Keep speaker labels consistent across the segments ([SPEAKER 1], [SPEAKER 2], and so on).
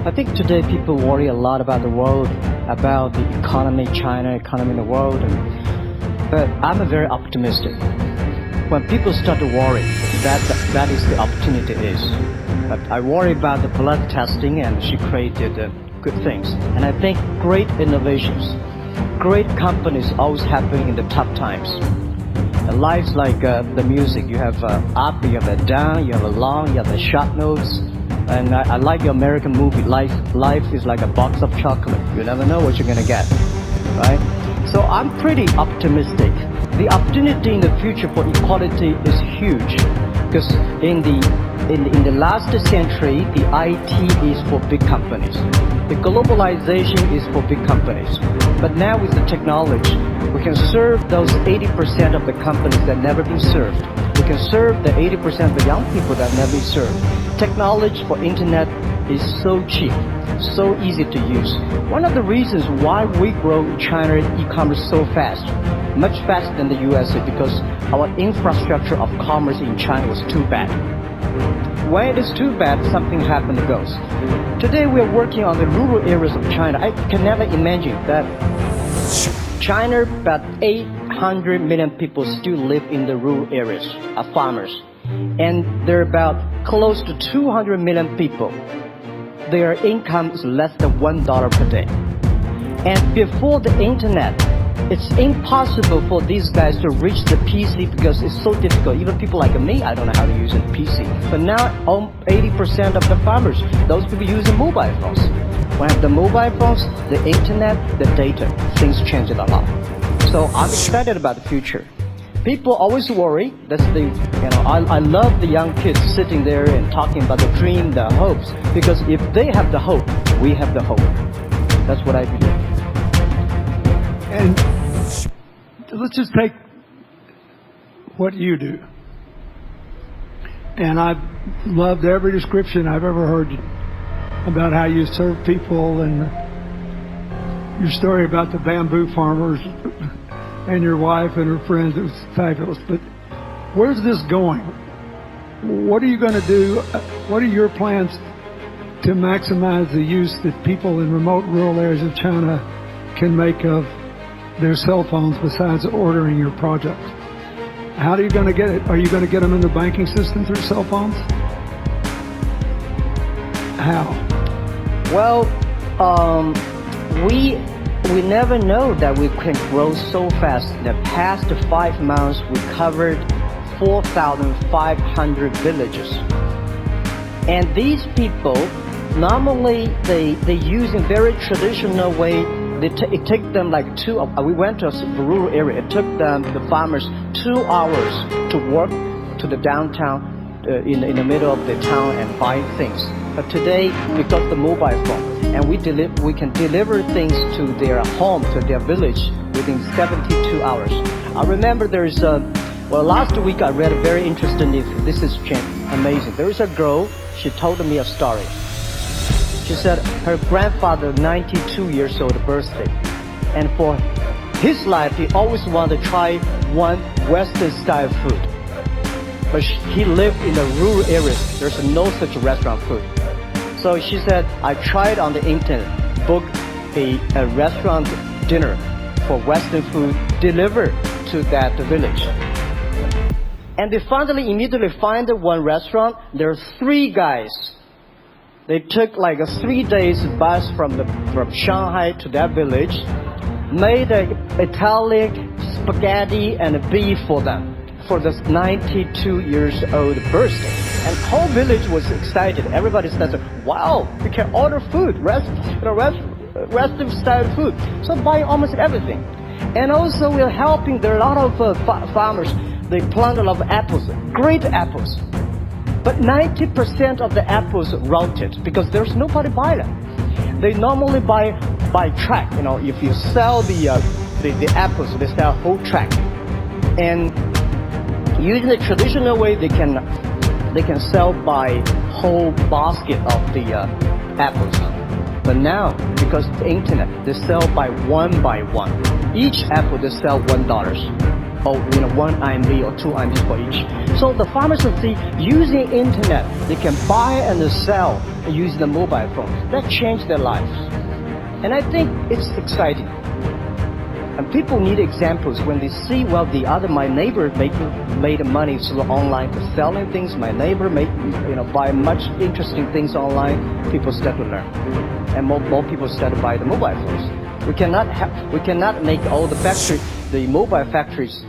[SPEAKER 1] I think today people worry a lot about the world, about the economy, China, economy in the world. But I'm very optimistic. When people start to worry, that is the opportunity is. But I worry about the blood testing, and she created good things. And I think great innovations, great companies always happen in the tough times. Life's like the music. You have up, you have a down, you have a long, you have the short notes. And I like the American movie. Life is like a box of chocolate. You never know what you're gonna get, right? So I'm pretty optimistic. The opportunity in the future for equality is huge, because in the last century, the IT is for big companies. The globalization is for big companies. But now with the technology, we can serve those 80% of the companies that never been served. We can serve the 80% of the young people that never been served. Technology for internet is so cheap, so easy to use. One of the reasons why we grow China e-commerce so fast, much faster than the US, is because our infrastructure of commerce in China was too bad. When it is too bad, something happens and goes. Today we are working on the rural areas of China. I can never imagine that China, about 800 million people still live in the rural areas, are farmers. And there are about close to 200 million people. Their income is less than $1 per day. And before the internet, it's impossible for these guys to reach the PC because it's so difficult. Even people like me, I don't know how to use a PC. But now, 80% of the farmers, those people using mobile phones. When the mobile phones, the internet, the data, things change a lot. So I'm excited about the future. People always worry. That's I love the young kids sitting there and talking about the dream, the hopes. Because if they have the hope, we have the hope. That's what I believe.
[SPEAKER 2] And let's just take what you do. And I've loved every description I've ever heard about how you serve people, and your story about the bamboo farmers and your wife and her friends. It was fabulous. But where's this going? What are you going to do? What are your plans to maximize the use that people in remote rural areas of China can make of their cell phones besides ordering your product? How are you going to get it? Are you going to get them in the banking system through cell phones? How?
[SPEAKER 1] Well, we never know that we can grow so fast. In the past 5 months, we covered 4,500 villages. And these people, normally they using very traditional way. It took them like we went to a rural area. It took them, the farmers, 2 hours to walk to the downtown in the middle of the town and buy things. But today, because of the mobile phone, and we can deliver things to their home, to their village within 72 hours. I remember last week I read a very interesting, this is amazing. There is a girl, she told me a story. She said her grandfather, 92 years old birthday, and for his life, he always wanted to try one Western style food. But he lived in the rural areas. There's no such restaurant food. So she said, I tried on the internet, booked a restaurant dinner for Western food delivered to that village. And they finally immediately find one restaurant. There are 3 guys. They took like a 3 days bus from Shanghai to that village, made an Italian spaghetti and beef for them for this 92 years old birthday. And the whole village was excited. Everybody said, wow, we can order food, Western style food. So buy almost everything. And also we're helping, there are a lot of farmers, they plant a lot of apples, great apples. But 90% of the apples rotted because there's nobody buy them. They normally buy by track. If you sell the apples, they sell whole track. And using the traditional way, they can sell by whole basket of the apples. But now, because of the internet, they sell by one. Each apple they sell $1. 1 RMB or 2 RMB for each. So the farmers will see using internet, they can buy and sell using the mobile phone. That changed their lives. And I think it's exciting. And people need examples when they see, well, my neighbor made money through online for selling things. My neighbor buy much interesting things online. People start to learn, and more people start to buy the mobile phones. We cannot make all the mobile factories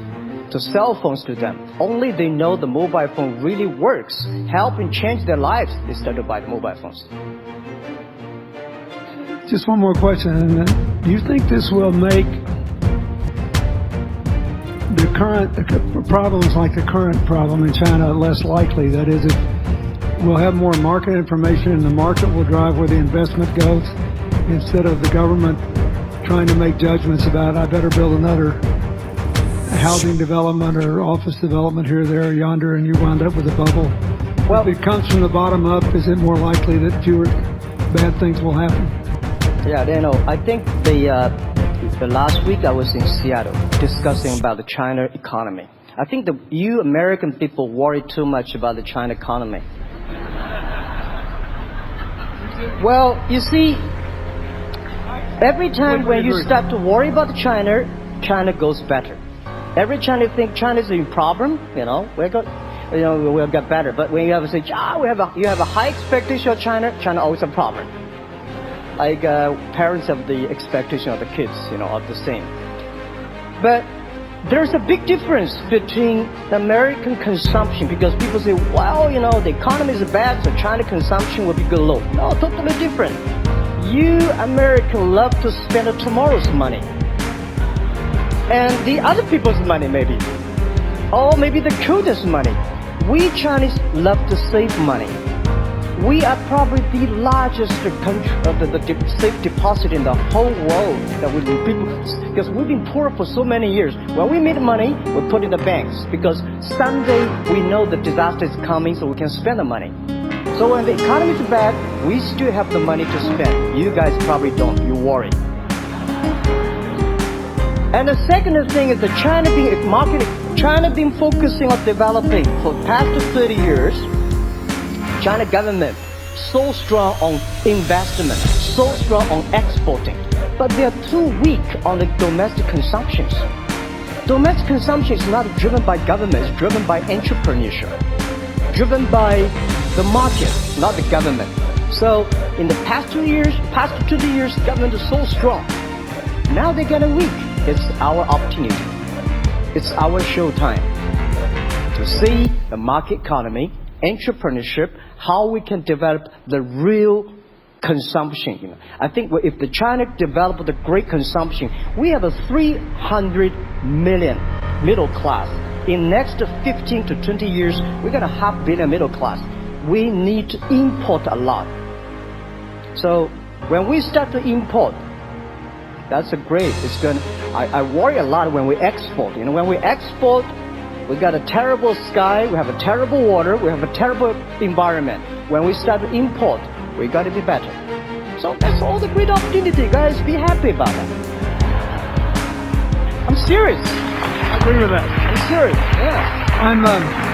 [SPEAKER 1] to sell phones to them. Only they know the mobile phone really works, helping change their lives. They start to buy the mobile phones.
[SPEAKER 2] Just one more question. Do you think this will make the current problems like the current problem in China less likely? That is, we'll have more market information and the market will drive where the investment goes instead of the government trying to make judgments about, I better build another housing development or office development here, there, yonder, and you wound up with a bubble. Well, if it comes from the bottom up, is it more likely that fewer bad things will happen?
[SPEAKER 1] Yeah, I think the last week I was in Seattle discussing about the China economy. I think you American people worry too much about the China economy. Well, you see, every time when you start to worry about China, China goes better. Every time you think China is in problem, we'll get better. But when you have to say, you have a high expectation of China, China always a problem. Like parents have the expectation of the kids, are the same. But there's a big difference between American consumption, because people say, well, the economy is bad, so China consumption will be good low. No, totally different. You Americans love to spend tomorrow's money. And the other people's money maybe. Or maybe the children's money. We Chinese love to save money. We are probably the largest country of the safe deposit in the whole world. Because we've been poor for so many years. When we make money, we put in the banks. Because someday we know the disaster is coming, so we can spend the money. So when the economy is bad, we still have the money to spend. You guys probably don't. You worry. And the second thing is China been focusing on developing for the past 30 years. China government so strong on investment, so strong on exporting, but they are too weak on the domestic consumptions. Domestic consumption is not driven by government, it's driven by entrepreneurship, driven by the market, not the government. So in the past 2 years, government is so strong. Now they're getting weak. It's our opportunity. It's our showtime to see the market economy, entrepreneurship, how we can develop the real consumption. I think if the China develop the great consumption, we have a 300 million middle class. In next 15 to 20 years, we got a 500 million middle class. We need to import a lot. So when we start to import, that's great. I worry a lot when we export. When we export, we got a terrible sky, we have a terrible water, we have a terrible environment. When we start to import, we got to be better. So that's all the great opportunity, guys. Be happy about that. I'm serious.
[SPEAKER 2] I agree with that.
[SPEAKER 1] I'm serious. Yeah.